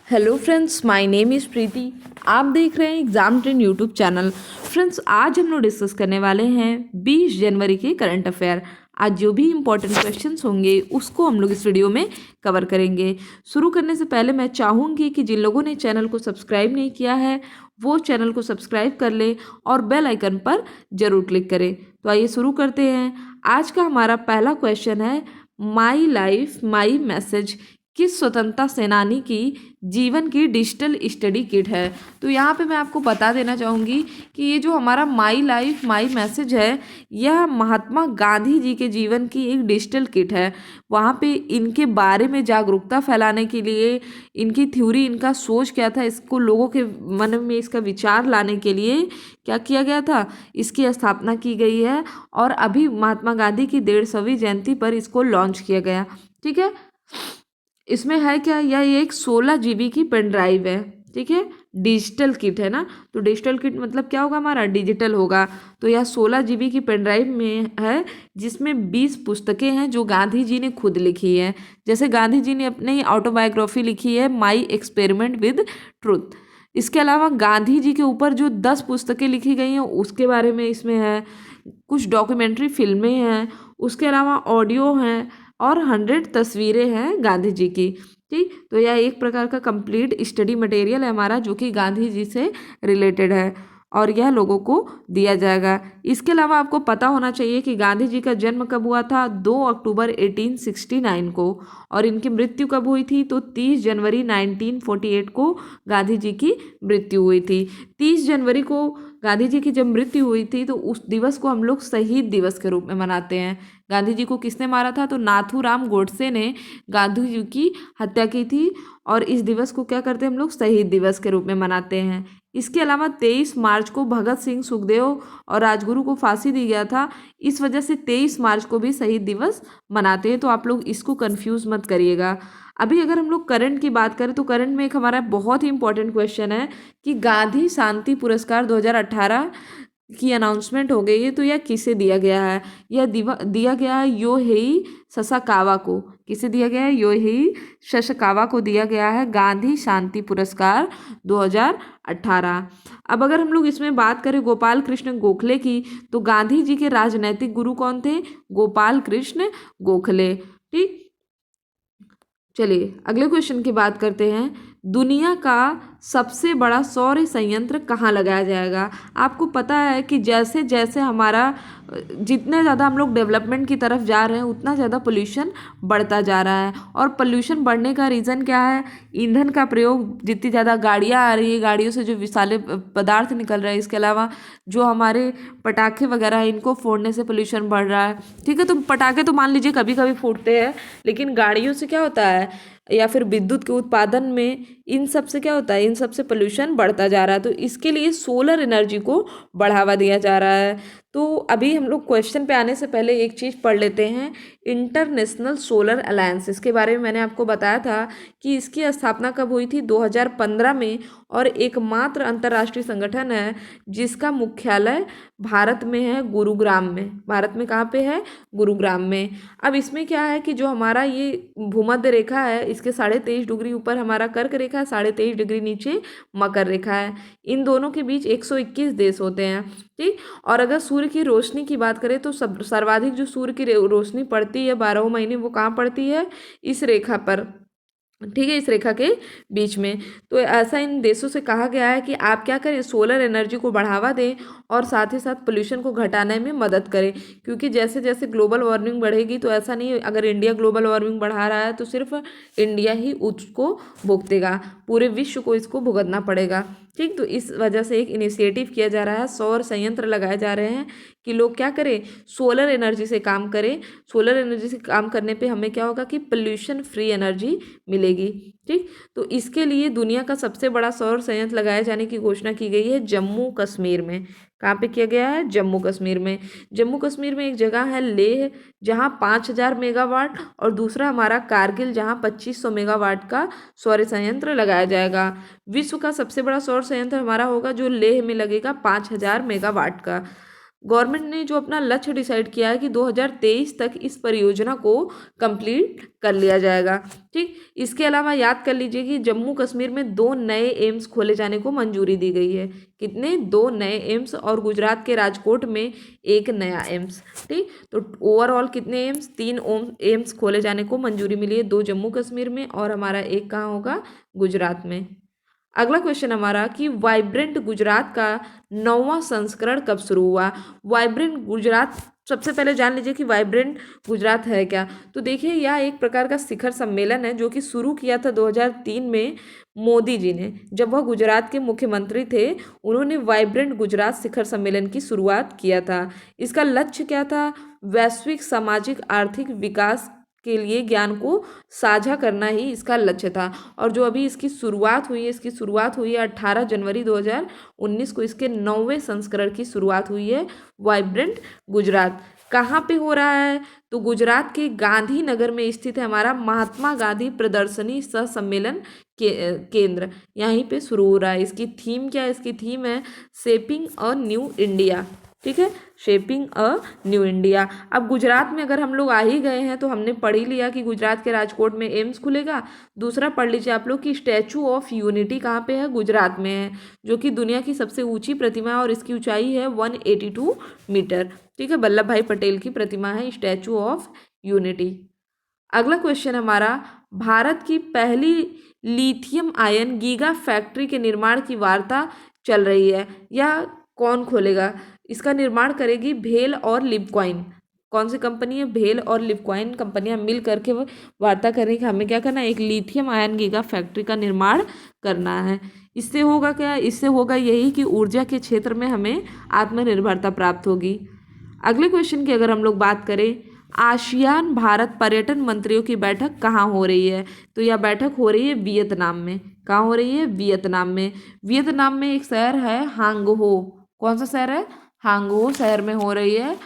Hello friends, my name is Preeti. आप देख रहे हैं exam train YouTube channel. Friends, आज हम लोग डिस्कस करने वाले हैं 20 जनवरी के करंट अफेयर। आज जो भी इम्पोर्टेंट क्वेश्चंस होंगे उसको हम लोग इस वीडियो में कवर करेंगे। शुरू करने से पहले मैं चाहूँगी कि जिन लोगों ने चैनल को सब्सक्राइब नहीं किया है वो चैनल को सब्सक्राइब कर ले और बेल आइकन पर जरूर क्लिक करें। तो आइए शुरू करते हैं। आज का हमारा पहला क्वेश्चन है, माई लाइफ माई मैसेज किस स्वतंत्रता सेनानी की जीवन की डिजिटल स्टडी किट है। तो यहाँ पे मैं आपको बता देना चाहूँगी कि ये जो हमारा माई लाइफ माई मैसेज है, यह महात्मा गांधी जी के जीवन की एक डिजिटल किट है। वहाँ पे इनके बारे में जागरूकता फैलाने के लिए, इनकी थ्योरी, इनका सोच क्या था, इसको लोगों के मन में इसका विचार लाने के लिए क्या किया गया था, इसकी स्थापना की गई है। और अभी महात्मा गांधी की 150वीं जयंती पर इसको लॉन्च किया गया। ठीक है, इसमें है क्या, यह एक 16 GB की पेन ड्राइव है। ठीक है, डिजिटल किट है ना, तो डिजिटल किट मतलब क्या होगा, हमारा डिजिटल होगा। तो यह 16 GB की पेन ड्राइव में है, जिसमें 20 पुस्तकें हैं जो गांधी जी ने खुद लिखी है। जैसे गांधी जी ने अपनी ऑटोबायोग्राफी लिखी है, माई एक्सपेरिमेंट विद ट्रूथ। इसके अलावा गांधी जी के ऊपर जो 10 पुस्तकें लिखी गई हैं उसके बारे में इसमें है। कुछ डॉक्यूमेंट्री फिल्में हैं, उसके अलावा ऑडियो हैं और 100 तस्वीरें हैं गांधी जी की। ठीक, तो यह एक प्रकार का कंप्लीट स्टडी मटेरियल है हमारा, जो कि गांधी जी से रिलेटेड है और यह लोगों को दिया जाएगा। इसके अलावा आपको पता होना चाहिए कि गांधी जी का जन्म कब हुआ था, 2 अक्टूबर 1869 को। और इनकी मृत्यु कब हुई थी, तो 30 जनवरी 1948 को गांधी जी की मृत्यु हुई थी। 30 जनवरी को गांधी जी की जब मृत्यु हुई थी तो उस दिवस को हम लोग शहीद दिवस के रूप में मनाते हैं। गांधी जी को किसने मारा था, तो नाथूराम गोडसे ने गांधी जी की हत्या की थी। और इस दिवस को क्या करते हैं हम लोग, शहीद दिवस के रूप में मनाते हैं। इसके अलावा 23 मार्च को भगत सिंह, सुखदेव और राजगुरु को फांसी दी गया था। इस वजह से 23 मार्च को भी शहीद दिवस मनाते हैं। तो आप लोग इसको कंफ्यूज मत करिएगा। अभी अगर हम लोग करंट की बात करें तो करंट में एक हमारा बहुत ही इंपॉर्टेंट क्वेश्चन है कि गांधी शांति पुरस्कार 2018 की अनाउंसमेंट हो गई है, तो यह किसे दिया गया है। यह दिया गया है योहेई ससाकावा को। किसे दिया गया है, योहेई ससाकावा को दिया गया है गांधी शांति पुरस्कार 2018। अब अगर हम लोग इसमें बात करें गोपाल कृष्ण गोखले की, तो गांधी जी के राजनैतिक गुरु कौन थे, गोपाल कृष्ण गोखले। ठीक, चलिए अगले क्वेश्चन की बात करते हैं। दुनिया का सबसे बड़ा सौर संयंत्र कहाँ लगाया जाएगा। आपको पता है कि जैसे जैसे हमारा जितने ज़्यादा हम लोग डेवलपमेंट की तरफ जा रहे हैं उतना ज़्यादा पोल्यूशन बढ़ता जा रहा है। और पोल्यूशन बढ़ने का रीज़न क्या है, ईंधन का प्रयोग, जितनी ज़्यादा गाड़ियाँ आ रही है, गाड़ियों से जो विषैले पदार्थ निकल रहे हैं, इसके अलावा जो हमारे पटाखे वगैरह हैं इनको फोड़ने से पोल्यूशन बढ़ रहा है। ठीक है, तो पटाखे तो मान लीजिए कभी कभी फूटते हैं, लेकिन गाड़ियों से क्या होता है, या फिर विद्युत के उत्पादन में, इन सब से क्या होता है, इन सब से पोल्यूशन बढ़ता जा रहा है। तो इसके लिए सोलर एनर्जी को बढ़ावा दिया जा रहा है। तो अभी हम लोग क्वेश्चन पे आने से पहले एक चीज़ पढ़ लेते हैं, इंटरनेशनल सोलर अलायंस। इसके बारे में मैंने आपको बताया था कि इसकी स्थापना कब हुई थी, 2015 में। और एकमात्र अंतर्राष्ट्रीय संगठन है जिसका मुख्यालय भारत में है, गुरुग्राम में। भारत में कहाँ पे है, गुरुग्राम में। अब इसमें क्या है कि जो हमारा ये भूमध्य रेखा है, इसके 23.5 डिग्री ऊपर हमारा कर्क रेखा है, 23.5 डिग्री नीचे मकर रेखा है। इन दोनों के बीच 121 देश होते हैं। ठीक, और अगर सूर्य की रोशनी की बात करें तो सर्वाधिक जो सूर्य की रोशनी पड़ती है 12 महीने, वो कहाँ पड़ती है, इस रेखा पर। ठीक है, इस रेखा के बीच में। तो ऐसा इन देशों से कहा गया है कि आप क्या करें, सोलर एनर्जी को बढ़ावा दें और साथ ही साथ पोल्यूशन को घटाने में मदद करें। क्योंकि जैसे जैसे ग्लोबल वार्मिंग बढ़ेगी, तो ऐसा नहीं, अगर इंडिया ग्लोबल वार्मिंग बढ़ा रहा है तो सिर्फ इंडिया ही उसको भुगतेगा, पूरे विश्व को इसको भुगतना पड़ेगा। ठीक, तो इस वजह से एक इनिशिएटिव किया जा रहा है, सौर संयंत्र लगाए जा रहे हैं कि लोग क्या करें, सोलर एनर्जी से काम करें। सोलर एनर्जी से काम करने पे हमें क्या होगा कि पोल्यूशन फ्री एनर्जी मिलेगी। ठीक, तो इसके लिए दुनिया का सबसे बड़ा सौर संयंत्र लगाए जाने की घोषणा की गई है जम्मू कश्मीर में। कहाँ पे किया गया है, जम्मू कश्मीर में। जम्मू कश्मीर में एक जगह है लेह, जहाँ 5000 मेगावाट, और दूसरा हमारा कारगिल, जहाँ 2500 मेगावाट का सौर संयंत्र लगाया जाएगा। विश्व का सबसे बड़ा सौर संयंत्र हमारा होगा जो लेह में लगेगा, 5000 मेगावाट का। गवर्नमेंट ने जो अपना लक्ष्य डिसाइड किया है कि 2023 तक इस परियोजना को कंप्लीट कर लिया जाएगा। ठीक, इसके अलावा याद कर लीजिए कि जम्मू कश्मीर में 2 नए एम्स खोले जाने को मंजूरी दी गई है। कितने? 2 नए एम्स, और गुजरात के राजकोट में एक नया एम्स। ठीक, तो ओवरऑल कितने एम्स? 3 एम्स खोले जाने को मंजूरी मिली है, 2 जम्मू कश्मीर में और हमारा एक कहाँ होगा? गुजरात में। अगला क्वेश्चन हमारा कि वाइब्रेंट गुजरात का 9वां संस्करण कब शुरू हुआ? वाइब्रेंट गुजरात, सबसे पहले जान लीजिए कि वाइब्रेंट गुजरात है क्या। तो देखिए, यह एक प्रकार का शिखर सम्मेलन है जो कि शुरू किया था 2003 में मोदी जी ने, जब वह गुजरात के मुख्यमंत्री थे। उन्होंने वाइब्रेंट गुजरात शिखर सम्मेलन की शुरुआत किया था। इसका लक्ष्य क्या था? वैश्विक सामाजिक आर्थिक विकास के लिए ज्ञान को साझा करना ही इसका लक्ष्य था। और जो अभी इसकी शुरुआत हुई है, इसकी शुरुआत हुई है 18 जनवरी 2019 को, इसके 9वें संस्करण की शुरुआत हुई है वाइब्रेंट गुजरात। कहाँ पे हो रहा है? तो गुजरात के गांधीनगर में स्थित है हमारा महात्मा गांधी प्रदर्शनी सह सम्मेलन केंद्र, यहीं पे शुरू हो रहा है। इसकी थीम क्या है? इसकी थीम है शेपिंग अ न्यू इंडिया। ठीक है, शेपिंग अ न्यू इंडिया। अब गुजरात में अगर हम लोग आ ही गए हैं तो हमने पढ़ ही लिया कि गुजरात के राजकोट में एम्स खुलेगा। दूसरा पढ़ लीजिए आप लोग कि स्टैचू ऑफ यूनिटी कहाँ पे है? गुजरात में है, जो कि दुनिया की सबसे ऊंची प्रतिमा है और इसकी ऊंचाई है 182 मीटर। ठीक है, वल्लभ भाई पटेल की प्रतिमा है स्टैचू ऑफ यूनिटी। अगला क्वेश्चन हमारा, भारत की पहली लिथियम आयन गीगा फैक्ट्री के निर्माण की वार्ता चल रही है, यह कौन खोलेगा? इसका निर्माण करेगी भेल और लिपक्वाइन। कौन सी कंपनी है? भेल और लिपक्वाइन कंपनियां मिल करके वो वार्ता करें कि हमें क्या करना है? एक लिथियम आयन गीगा फैक्ट्री का निर्माण करना है। इससे होगा क्या? इससे होगा यही कि ऊर्जा के क्षेत्र में हमें आत्मनिर्भरता प्राप्त होगी। अगले क्वेश्चन की अगर हम लोग बात करें, आसियान भारत पर्यटन मंत्रियों की बैठक कहाँ हो रही है? तो यह बैठक हो रही है वियतनाम में। कहाँ हो रही है? वियतनाम में। वियतनाम में एक शहर है हांगहो। कौन सा शहर है? हांगहो शहर में हो रही है।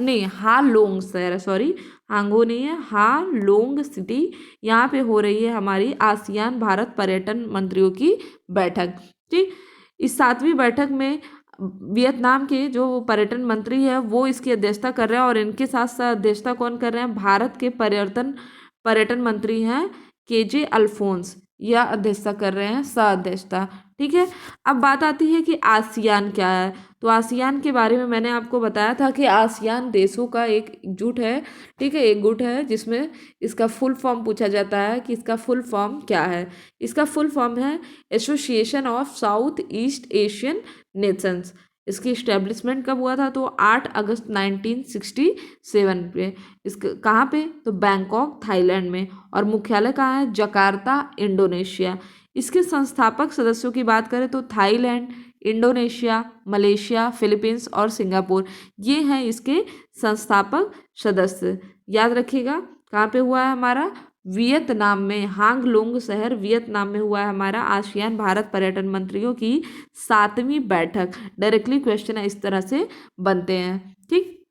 नहीं, हालोंग शहर है, सॉरी, हांगहो नहीं है, हालोंग सिटी। यहाँ पे हो रही है हमारी आसियान भारत पर्यटन मंत्रियों की बैठक। ठीक, इस 7वीं बैठक में वियतनाम के जो पर्यटन मंत्री है वो इसकी अध्यक्षता कर रहे हैं, और इनके साथ साथ अध्यक्षता कौन कर रहे हैं? भारत के पर्यटन मंत्री हैं केजे अल्फोंस, यह अध्यक्षता कर रहे हैं, सह अध्यक्षता। ठीक है, अब बात आती है कि आसियान क्या है। तो आसियान के बारे में मैंने आपको बताया था कि आसियान देशों का एक जुट है। ठीक है, एक गुट है जिसमें इसका फुल फॉर्म पूछा जाता है कि इसका फुल फॉर्म क्या है। इसका फुल फॉर्म है association of south east Asian Nations. इसकी इस्टेब्लिशमेंट कब हुआ था? तो 8 अगस्त 1967 पे। इसका कहाँ पे? तो बैंकॉक थाईलैंड में, और मुख्यालय कहाँ है? Jakarta Indonesia. इसके संस्थापक सदस्यों की बात करें तो थाईलैंड, इंडोनेशिया, मलेशिया, फिलीपींस और सिंगापुर, ये हैं इसके संस्थापक सदस्य। याद रखिएगा, कहाँ पे हुआ है हमारा? वियतनाम में, हांगलोंग शहर वियतनाम में हुआ है हमारा आसियान भारत पर्यटन मंत्रियों की 7वीं बैठक। डायरेक्टली क्वेश्चन इस तरह से बनते हैं। ठीक,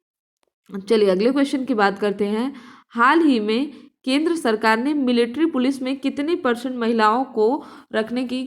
चलिए अगले क्वेश्चन की बात करते हैं। हाल ही में केंद्र सरकार ने मिलिट्री पुलिस में कितने % महिलाओं को रखने की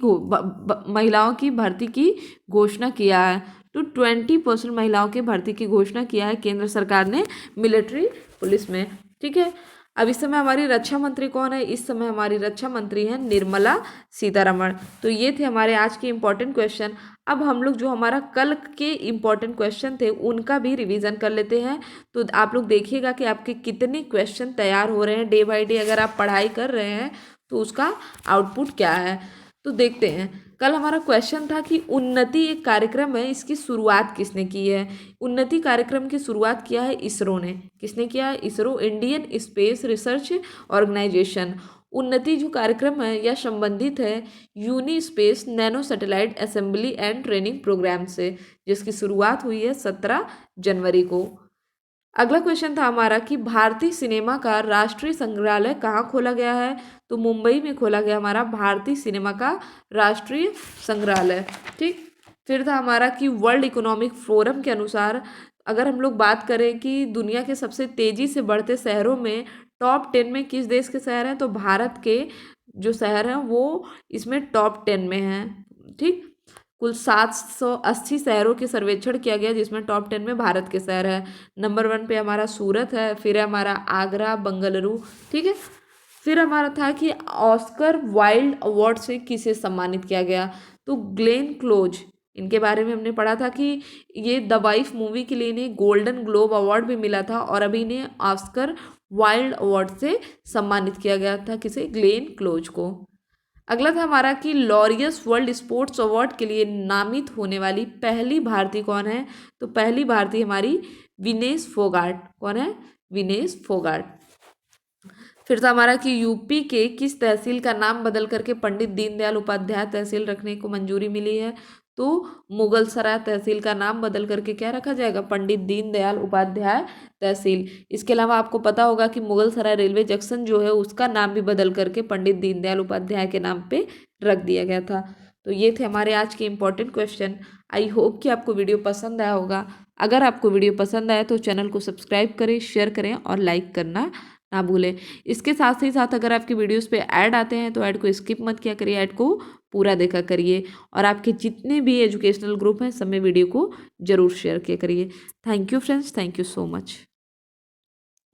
महिलाओं की भर्ती की घोषणा किया है? तो 20% महिलाओं की भर्ती की घोषणा किया है केंद्र सरकार ने मिलिट्री पुलिस में। ठीक है, अब इस समय हमारी रक्षा मंत्री कौन है? इस समय हमारी रक्षा मंत्री हैं निर्मला सीतारमण। तो ये थे हमारे आज के इम्पोर्टेंट क्वेश्चन। अब हम लोग जो हमारा कल के इम्पोर्टेंट क्वेश्चन थे उनका भी रिवीजन कर लेते हैं। तो आप लोग देखिएगा कि आपके कितने क्वेश्चन तैयार हो रहे हैं डे बाय डे। अगर आप पढ़ाई कर रहे हैं तो उसका आउटपुट क्या है, तो देखते हैं। कल हमारा क्वेश्चन था कि उन्नति एक कार्यक्रम है, इसकी शुरुआत किसने की है? उन्नति कार्यक्रम की शुरुआत किया है इसरो ने। किसने किया है? ISRO, Indian space research organisation. Unnati जो कार्यक्रम है यह संबंधित है UNISPACE nano satellite assembly and training programme से, जिसकी शुरुआत हुई है 17 जनवरी को। अगला क्वेश्चन था हमारा कि भारतीय सिनेमा का राष्ट्रीय संग्रहालय कहाँ खोला गया है? तो मुंबई में खोला गया हमारा भारतीय सिनेमा का राष्ट्रीय संग्रहालय। ठीक, फिर था हमारा कि वर्ल्ड इकोनॉमिक फोरम के अनुसार अगर हम लोग बात करें कि दुनिया के सबसे तेजी से बढ़ते शहरों में टॉप 10 में किस देश के शहर हैं, तो भारत के जो शहर हैं वो इसमें टॉप 10 में हैं। ठीक, कुल 780 शहरों के सर्वेक्षण किया गया, जिसमें टॉप 10 में भारत के शहर है। नंबर 1 पे हमारा सूरत है, फिर है हमारा आगरा, बंगलुरु, ठीक है। फिर हमारा था कि ऑस्कर वाइल्ड अवार्ड से किसे सम्मानित किया गया, तो ग्लेन क्लोज, इनके बारे में हमने पढ़ा था कि ये द वाइफ मूवी के लिए इन्हें गोल्डन ग्लोब अवार्ड भी मिला था, और अभी इन्हें ऑस्कर वाइल्ड अवार्ड से सम्मानित किया गया था, किसे, ग्लेन क्लोज को। अगला था हमारा कि लॉरियस वर्ल्ड स्पोर्ट्स अवार्ड के लिए नामित होने वाली पहली भारतीय कौन है, तो पहली भारतीय हमारी विनेश फोगाट, कौन है, विनेश फोगाट। फिर था हमारा कि यूपी के किस तहसील का नाम बदल करके पंडित दीनदयाल उपाध्याय तहसील रखने को मंजूरी मिली है, तो मुगलसराय तहसील का नाम बदल करके क्या रखा जाएगा, पंडित दीनदयाल उपाध्याय तहसील। इसके अलावा आपको पता होगा कि मुगलसराय रेलवे जंक्शन जो है उसका नाम भी बदल करके पंडित दीनदयाल उपाध्याय के नाम पे रख दिया गया था। तो ये थे हमारे आज के इम्पोर्टेंट क्वेश्चन। आई होप कि आपको वीडियो पसंद आया होगा। अगर आपको वीडियो पसंद आया तो चैनल को सब्सक्राइब करें, शेयर करें और लाइक करना ना भूलें। इसके साथ ही साथ अगर आपकी वीडियोस पे ऐड आते हैं तो ऐड को स्किप मत किया करिए, ऐड को पूरा देखा करिए, और आपके जितने भी एजुकेशनल ग्रुप हैं सब में वीडियो को जरूर शेयर किया करिए। Thank you friends, thank you so much.